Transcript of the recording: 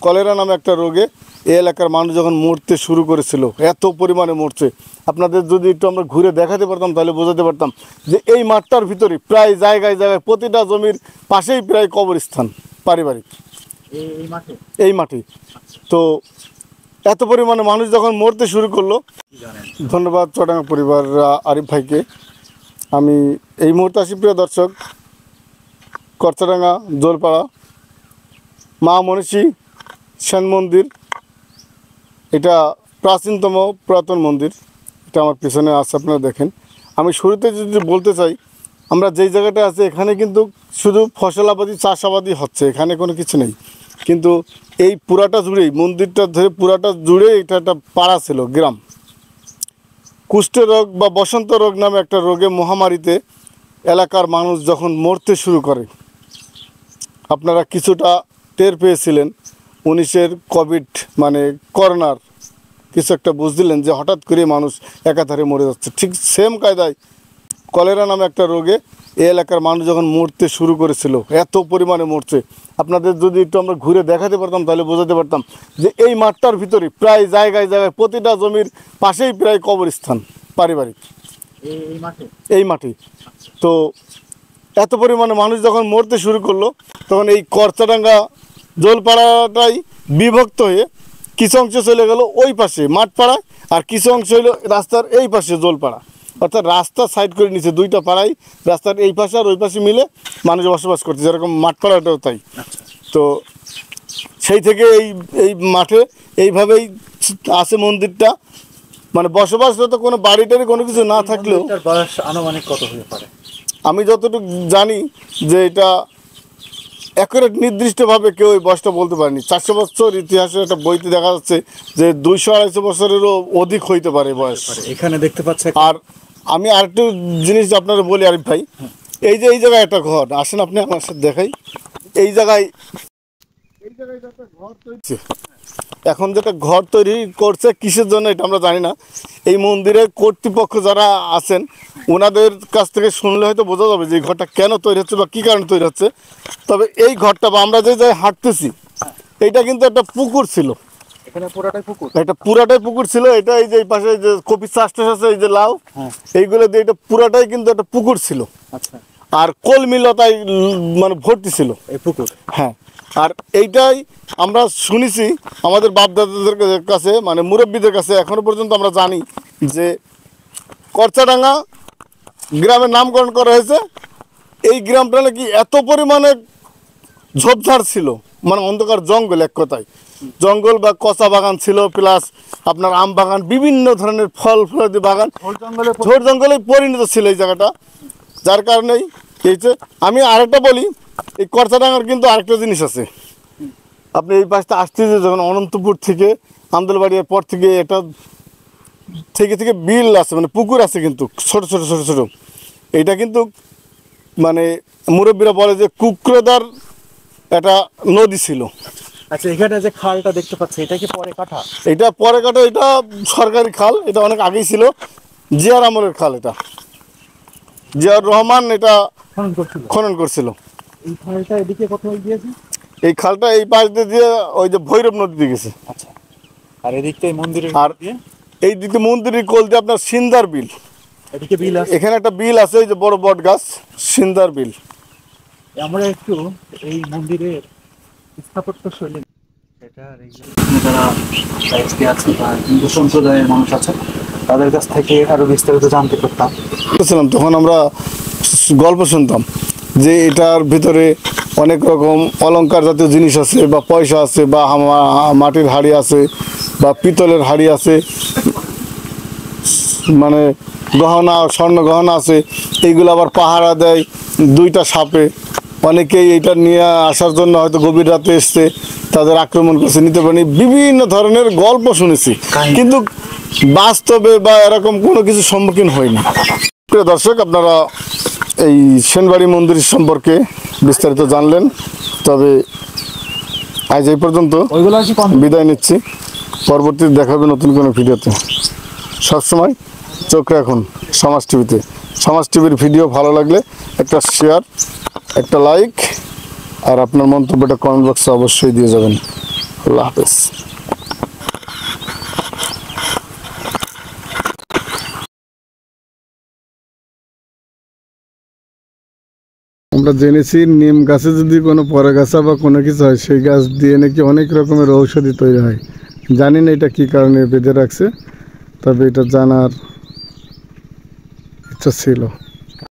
Cholera নামে একটা রোগে এই এলাকার মানুষ যখন মরতে শুরু করেছিল, এত পরিমাণে মরছে, আপনাদের যদি একটু আমরা ঘুরে দেখাতে পারতাম তাহলে বোঝাতে পারতাম যে এই মাঠটার ভিতরে প্রায় জায়গায় জায়গায় প্রতিটা জমির পাশেই প্রায় কবরস্থান পারিবারিক এই মাঠে। তো এত পরিমাণে মানুষ যখন মরতে শুরু করলো, ধন্যবাদ চুয়াডাঙ্গা পরিবার আরিফ ভাইকে। আমি এই মুহূর্তে আসি প্রিয় দর্শক, করচাডাঙ্গা জোলপাড়া মা মনীষী সেন মন্দির, এটা প্রাচীনতম পুরাতন মন্দির, এটা আমার পিছনে আছে আপনারা দেখেন। আমি শুরুতে যদি বলতে চাই, আমরা যেই জায়গাটা আছে এখানে কিন্তু শুধু ফসলাবাদী চাষাবাদী হচ্ছে, এখানে কোনো কিছু নেই। কিন্তু এই পুরাটা জুড়েই মন্দিরটা ধরে পুরাটা জুড়ে এটা একটা পাড়া ছিল, গ্রাম। কুষ্ঠ রোগ বা বসন্ত রোগ নামে একটা রোগে মহামারীতে এলাকার মানুষ যখন মরতে শুরু করে, আপনারা কিছুটা টের পেয়েছিলেন 19-এর কোভিড মানে করোনার কিছু একটা বুঝছিলেন যে হঠাৎ করে মানুষ একাধারে মরে যাচ্ছে। ঠিক সেম কায়দায় কলেরা নামে একটা রোগে এই এলাকার মানুষ যখন মরতে শুরু করেছিল, এত পরিমাণে মরছে, আপনাদের যদি একটু আমরা ঘুরে দেখাতে পারতাম তাহলে বোঝাতে পারতাম যে এই মাঠটার ভিতরে প্রায় জায়গায় জায়গায় প্রতিটা জমির পাশেই প্রায় কবরস্থান পারিবারিক এই মাঠে। তো এত পরিমাণে মানুষ যখন মরতে শুরু করলো, তখন এই করচাডাঙ্গা জোলপাড়াটাই বিভক্ত হয়ে কিছু অংশ চলে গেল ওই পাশে মাঠপাড়ায়, আর কিছু অংশ হইল রাস্তার এই পাশে জোলপাড়া। অর্থাৎ রাস্তা সাইড করে নিচ্ছে, দুইটা পাড়াই রাস্তার এই পাশে আর ওই পাশে মিলে মানুষ বসবাস করছে, যেরকম মাঠপাড়াটাও তাই। তো সেই থেকে এই মাঠে এইভাবেই আছে মন্দিরটা, মানে বসবাসরত কোনো বাড়িটারি কোনো কিছু না থাকলেও বয়স আনুমানিক কত হতে পারে আমি যতটুকু জানি যে এটা একেবারে নির্দিষ্টভাবে কেউ এই বয়সটা বলতে পারেনি। 400 বছর ইতিহাসে একটা বইতে দেখা যাচ্ছে যে 200-250 বছরেরও অধিক হইতে পারে বয়স এখানে দেখতে পাচ্ছে। আর আমি আরেকটু জিনিস আপনারা বলি আরিফ ভাই, এই জায়গায় একটা ঘর, আসেন আপনি আমার সাথে দেখাই। এই জায়গায় একটা ঘর তৈরি, এখন যেটা ঘর তৈরি করছে কিসের জন্য এটা আমরা জানি না। এই মন্দিরের কর্তৃপক্ষ যারা আছেন ওনাদের কাছ থেকে শুনলে হয়তো বোঝা যাবে যে এই ঘরটা কেন তৈরি হচ্ছে বা কী কারণে তৈরি হচ্ছে। তবে এই ঘরটা বা আমরা যে জায়গায় হাঁটতেছি এইটা কিন্তু একটা পুকুর ছিল, এটা পুরাটাই পুকুর ছিল। এটা এই যে এই পাশে যে কপি চাষ টাস আছে, এই যে লাউ, এইগুলো দিয়ে এটা পুরাটাই কিন্তু একটা পুকুর ছিল। আর কলমিলতায় মানে ভর্তি ছিল এই পুকুর। হ্যাঁ, আর এইটাই আমরা শুনেছি আমাদের বাপদাদাদের কাছে, মানে মুরব্বীদের কাছে, এখনো পর্যন্ত আমরা জানি যে করচাডাঙ্গা গ্রামের নামকরণ করা হয়েছে। এই গ্রামটা নাকি এত পরিমাণে ঝোপঝাড় ছিল, মানে অন্ধকার জঙ্গল, এক কথায় জঙ্গল বা কচা বাগান ছিল, প্লাস আপনার আম বাগান, বিভিন্ন ধরনের ফল ফলাদি বাগান, ঝোড় জঙ্গলে পরিণত ছিল এই জায়গাটা। যার কারণেই এই যে আমি আরেকটা বলি, এই করচাডাঙ্গার কিন্তু আরেকটা জিনিস আছে। আপনি এই পাশটা আসতেছে যখন অনন্তপুর থেকে আমদলবাড়িয়ার পর থেকে এটা থেকে বিল আছে, মানে পুকুর আছে কিন্তু ছোট ছোট ছোট ছোট। এইটা কিন্তু মানে মুরব্বীরা বলে যে কুক্রদার একটা নদী ছিল। আচ্ছা, এখানে যে খালটা দেখতে পাচ্ছি এটা কি পরে কাটা? এটা পরে কাটা, এটা সরকারি খাল, এটা অনেক আগেই ছিল, জিয়ার আমলের খাল। এটা জিয়াউর রহমান এটা খনন করছিল। এই খালটা এদিকে কোথায় গিয়েছে? এই খালটা এই পাশ দিয়ে ওই যে ভৈরব নদীতে গেছে। আচ্ছা, আর এদিকটা মন্দিরের, আর এই দিকে মন্দিরের কোল দিয়ে আপনার সিন্দার বিল, এদিকে বিল আছে, এখানে একটা বিল আছে, এই যে বড় বট গাছ, সিন্দার বিল। আমরা একটু এই মন্দিরের স্থাপত্য শৈলী, যারা আছে বা হিন্দু সম্প্রদায়ের মানুষ আছে তাদের কাছ থেকে আরো বিস্তারিত জানতে পারতাম। তখন আমরা গল্প শুনতাম যে এটার ভিতরে অনেক রকম অলংকার জাতীয় জিনিস আছে, বা পয়সা আছে, বা মাটির হাড়ি আছে, বা পিতলের হাড়ি আছে, মানে গহনা, স্বর্ণ গহনা আছে। এইগুলো আবার পাহারা দেয় 2টা সাপে। অনেকেই এটা নিয়ে আসার জন্য হয়তো গভীর রাতে এসছে, তাদের আক্রমণ করছে, নিতে পারেনি। বিভিন্ন ধরনের গল্প শুনেছি, কিন্তু বাস্তবে বা এরকম কোনো কিছু সম্মুখীন হয়নি। প্রিয় দর্শক, আপনারা এই সেনবাড়ি মন্দির সম্পর্কে বিস্তারিত জানলেন। তবে আজ এই পর্যন্ত বিদায় নিচ্ছি, পরবর্তীতে দেখা হবে নতুন কোনো ভিডিওতে। সবসময় চোখ রাখুন সমাজ টিভিতে। সমাজ টিভির ভিডিও ভালো লাগলে একটা শেয়ার, একটা লাইক, আর আপনার মন্তব্যটা কমেন্ট বক্সে অবশ্যই দিয়ে যাবেন। আল্লাহ হাফেজ। আমরা জেনেছি নিম গাছে যদি কোনো পরাগাছা বা কোনো কিছু হয় সেই গাছ দিয়ে নাকি অনেক রকমের ঔষধি তৈরি হয়। জানি না এটা কী কারণে বেঁধে রাখছে, তবে এটা জানার ইচ্ছা ছিল।